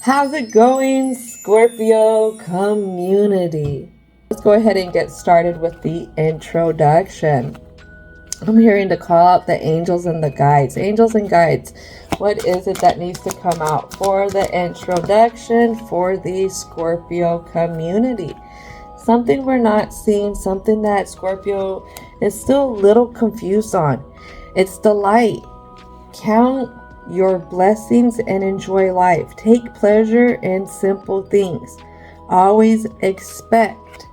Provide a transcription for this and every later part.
How's it going, Scorpio community? Let's go ahead and get started with the introduction. I'm hearing to call out the angels and the guides. Angels and guides, what is it that needs to come out for the introduction for the Scorpio community? Something we're not seeing, something that Scorpio is still a little confused on. It's the light. Count your blessings and enjoy life. Take pleasure in simple things. Always expect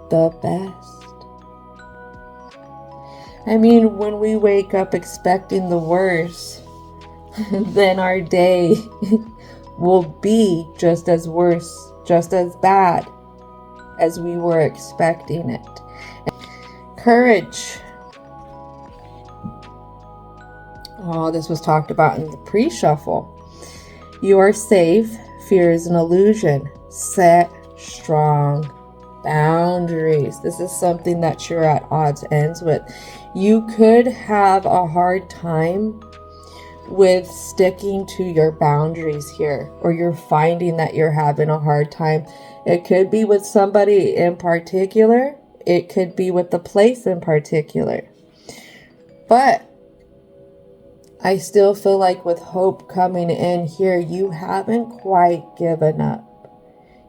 the best. I mean, when we wake up expecting the worst, then our day will be just as worse, just as bad as we were expecting it. Courage. Oh, this was talked about in the pre-shuffle. You are safe. Fear is an illusion. Set strong boundaries. This is something that you're at odds ends with. You could have a hard time with sticking to your boundaries here, or you're finding that you're having a hard time. It could be with somebody in particular. It could be with the place in particular. But I still feel like with hope coming in here, you haven't quite given up.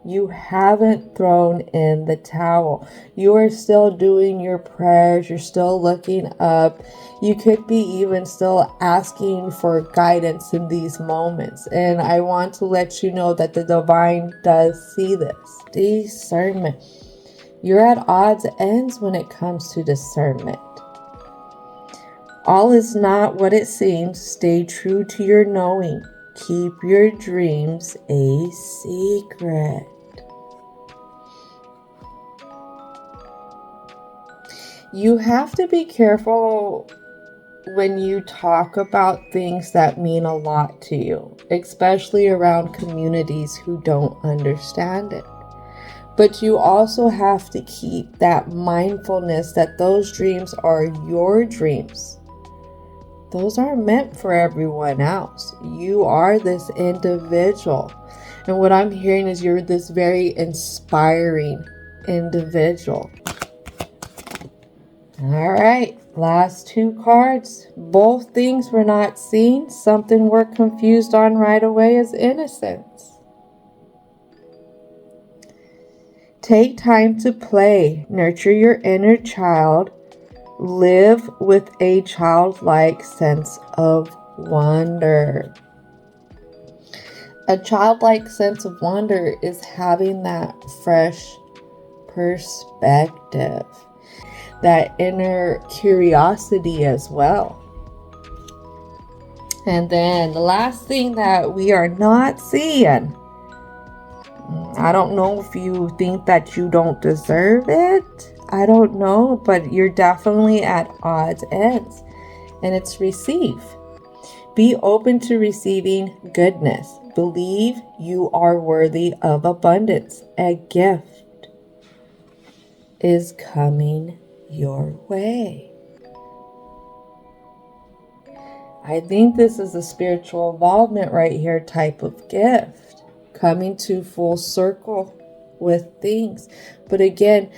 You haven't thrown in the towel. You are still doing your prayers. You're still looking up. You could be even still asking for guidance in these moments. And I want to let you know that the divine does see this. Discernment. You're at odds ends when it comes to discernment. All is not what it seems. Stay true to your knowing. Keep your dreams a secret. You have to be careful when you talk about things that mean a lot to you, especially around communities who don't understand it. But you also have to keep that mindfulness that those dreams are your dreams. Those aren't meant for everyone else. You are this individual. And what I'm hearing is you're this very inspiring individual. All right, last two cards. Both things we're not seeing. Something we're confused on right away is innocence. Take time to play. Nurture your inner child. Live with a childlike sense of wonder. A childlike sense of wonder is having that fresh perspective, that inner curiosity as well. And then the last thing that we are not seeing, I don't know if you think that you don't deserve it. I don't know, but you're definitely at odds ends. And it's receive. Be open to receiving goodness. Believe you are worthy of abundance. A gift is coming your way. I think this is a spiritual involvement right here type of gift. Coming to full circle with things. But again,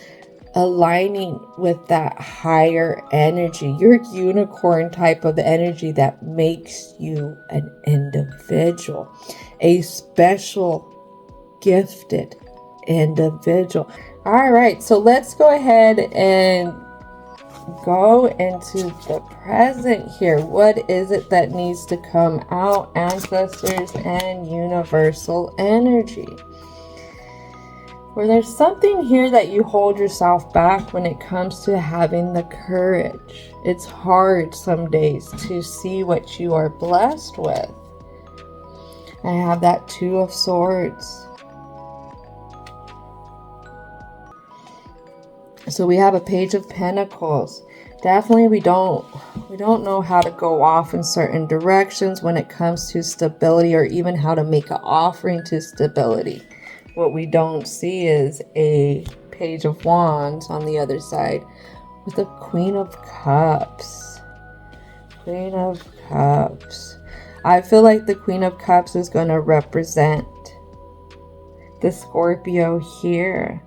aligning with that higher energy, your unicorn type of energy that makes you an individual, a special, gifted individual. All right, so let's go ahead and go into the present here. What is it that needs to come out, ancestors and universal energy? Where there's something here that you hold yourself back when it comes to having the courage. It's hard some days to see what you are blessed with. I have that Two of Swords. So we have a Page of Pentacles. Definitely we don't know how to go off in certain directions when it comes to stability, or even how to make an offering to stability. What we don't see is a Page of Wands on the other side with a Queen of Cups. Queen of Cups. I feel like the Queen of Cups is going to represent the Scorpio here.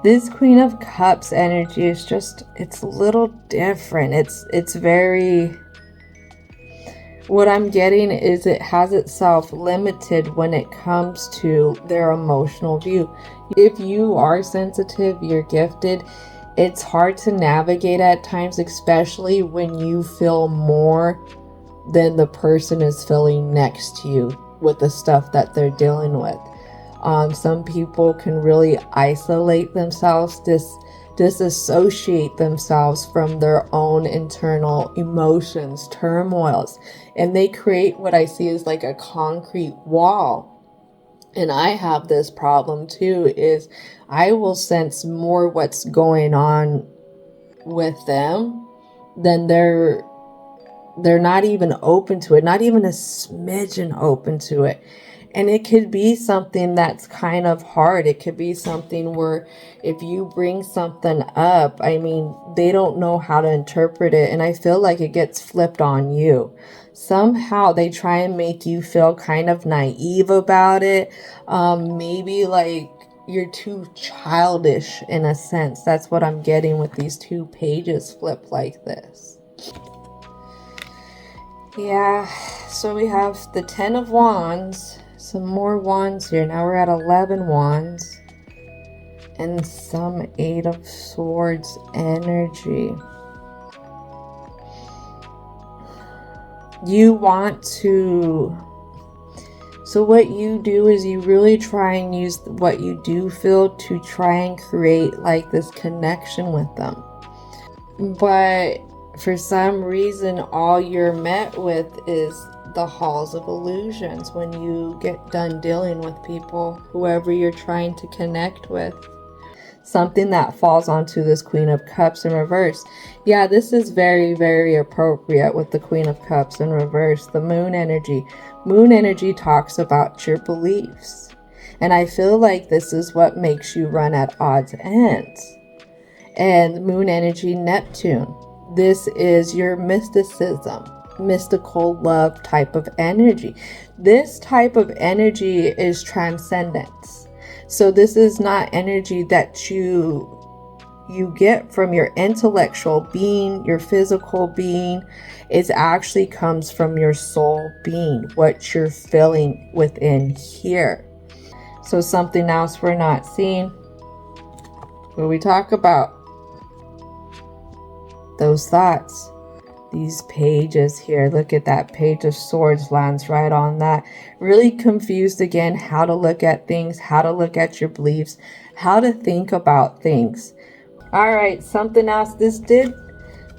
This Queen of Cups energy is just, it's a little different. It's very, what I'm getting is it has itself limited when it comes to their emotional view. If you are sensitive, you're gifted, it's hard to navigate at times, especially when you feel more than the person is feeling next to you with the stuff that they're dealing with. Some people can really isolate themselves, disassociate themselves from their own internal emotions, turmoils, and they create what I see as like a concrete wall. And I have this problem too, is I will sense more what's going on with them than they're not even open to it, not even a smidgen open to it. And it could be something that's kind of hard. It could be something where if you bring something up, I mean, they don't know how to interpret it. And I feel like it gets flipped on you. Somehow they try and make you feel kind of naive about it. Maybe like you're too childish in a sense. That's what I'm getting with these two pages flipped like this. Yeah, so we have the 10 of Wands, some more wands here. Now we're at 11 wands and some 8 of Swords energy. You want to, so what you do is you really try and use what you do feel to try and create like this connection with them. But for some reason, all you're met with is the halls of illusions when you get done dealing with people, whoever you're trying to connect with. Something that falls onto this Queen of Cups in reverse. Yeah, this is very, very appropriate with the Queen of Cups in reverse. The Moon energy. Moon energy talks about your beliefs. And I feel like this is what makes you run at odds ends. And Moon energy, Neptune. This is your mysticism, mystical love type of energy. This type of energy is transcendence. So this is not energy that you get from your intellectual being, your physical being. It actually comes from your soul being, what you're feeling within here. So something else we're not seeing when we talk about those thoughts. These pages here, look at that Page of Swords lands right on that. Really confused again how to look at things, how to look at your beliefs, how to think about things. All right, something else. This did,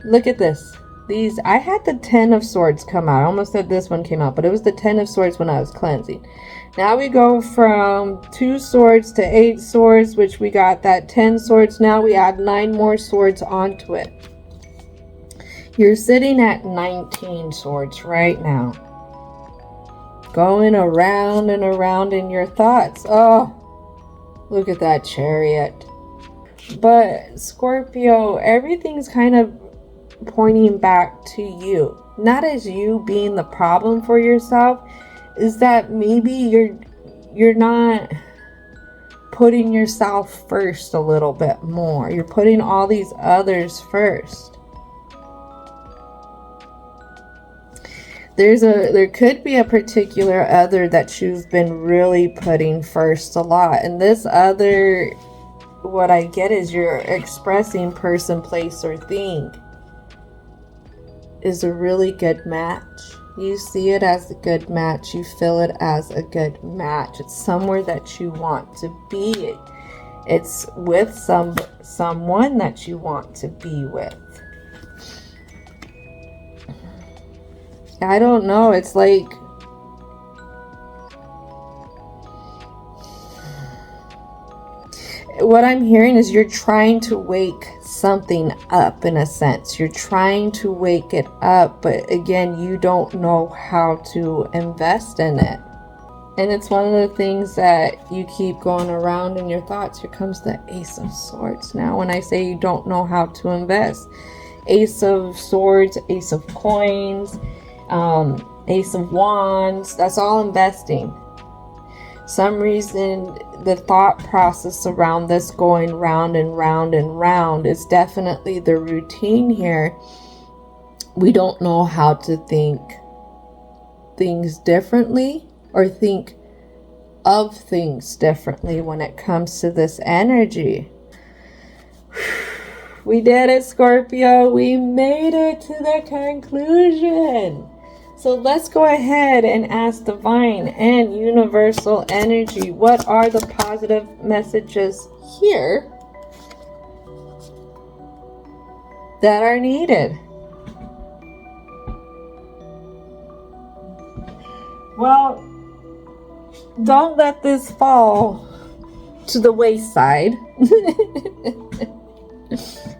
look at this. These, I had the 10 of Swords come out. I almost said this one came out, but it was the 10 of Swords when I was cleansing. Now we go from 2 swords to 8 swords, which we got that 10 swords. Now we add 9 more swords onto it. You're sitting at 19 swords right now. Going around and around in your thoughts. Oh, look at that Chariot. But Scorpio, everything's kind of pointing back to you. Not as you being the problem for yourself. Is that maybe you're not putting yourself first a little bit more. You're putting all these others first. There could be a particular other that you've been really putting first a lot. And this other, what I get is you're expressing person, place, or thing is a really good match. You see it as a good match. You feel it as a good match. It's somewhere that you want to be. It's with someone that you want to be with. I don't know. It's like what I'm hearing is you're trying to wake something up in a sense. You're trying to wake it up, but again, you don't know how to invest in it. And it's one of the things that you keep going around in your thoughts. Here comes the Ace of Swords. Now, when I say you don't know how to invest, Ace of Swords, Ace of Coins, Ace of Wands, that's all investing. Some reason the thought process around this going round and round and round is definitely the routine here. We don't know how to think things differently or think of things differently when it comes to this energy. We did it, Scorpio. We made it to the conclusion. So let's go ahead and ask divine and universal energy, what are the positive messages here that are needed? Well, don't let this fall to the wayside.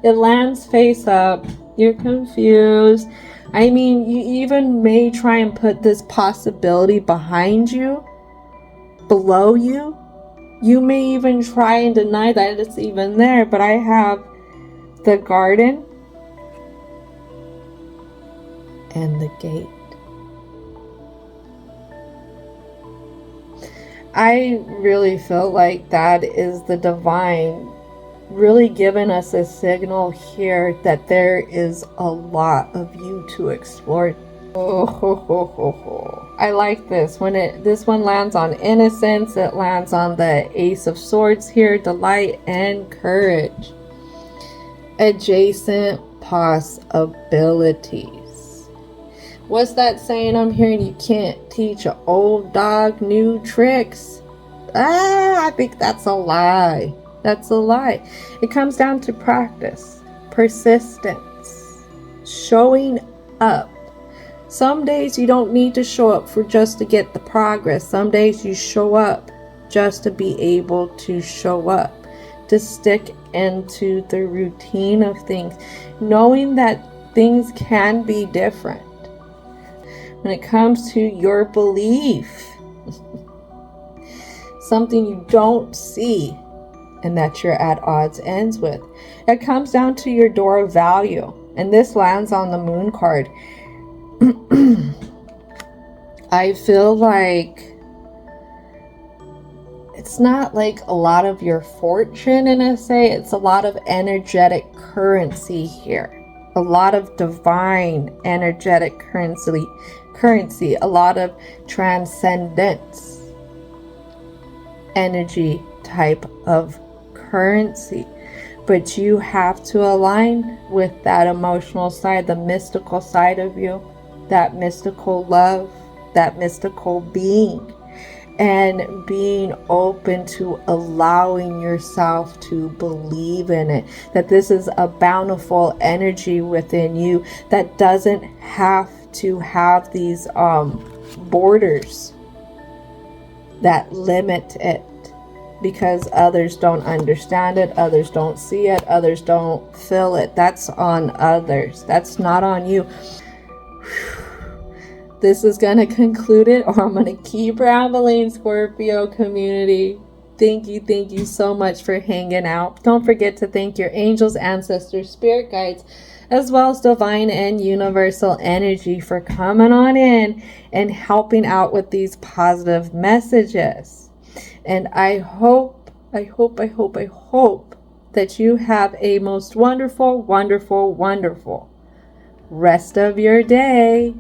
It lands face up. You're confused. I mean, you even may try and put this possibility behind you, below you. You may even try and deny that it's even there, but I have the garden and the gate. I really feel like that is the divine really giving us a signal here that there is a lot of you to explore. Oh, I like this. When this one lands on innocence, it lands on the Ace of Swords here, delight and courage. Adjacent possibilities. What's that saying I'm hearing? You can't teach an old dog new tricks. I think that's a lie. That's a lie. It comes down to practice, persistence, showing up. Some days you don't need to show up for just to get the progress. Some days you show up just to be able to show up, to stick into the routine of things, knowing that things can be different. When it comes to your belief, something you don't see and that you're at odds ends with. It comes down to your door of value. And this lands on the Moon card. I feel like it's not like a lot of your fortune in a say. It's a lot of energetic currency here. A lot of divine energetic currency. A lot of transcendence energy type of currency, but you have to align with that emotional side, the mystical side of you, that mystical love, that mystical being, and being open to allowing yourself to believe in it, that this is a bountiful energy within you that doesn't have to have these borders that limit it, because others don't understand it, others don't see it, others don't feel it. That's on others. That's not on you. This is going to conclude it, or I'm going to keep rambling, Scorpio community. Thank you so much for hanging out. Don't forget to thank your angels, ancestors, spirit guides, as well as divine and universal energy for coming on in and helping out with these positive messages. And I hope that you have a most wonderful rest of your day.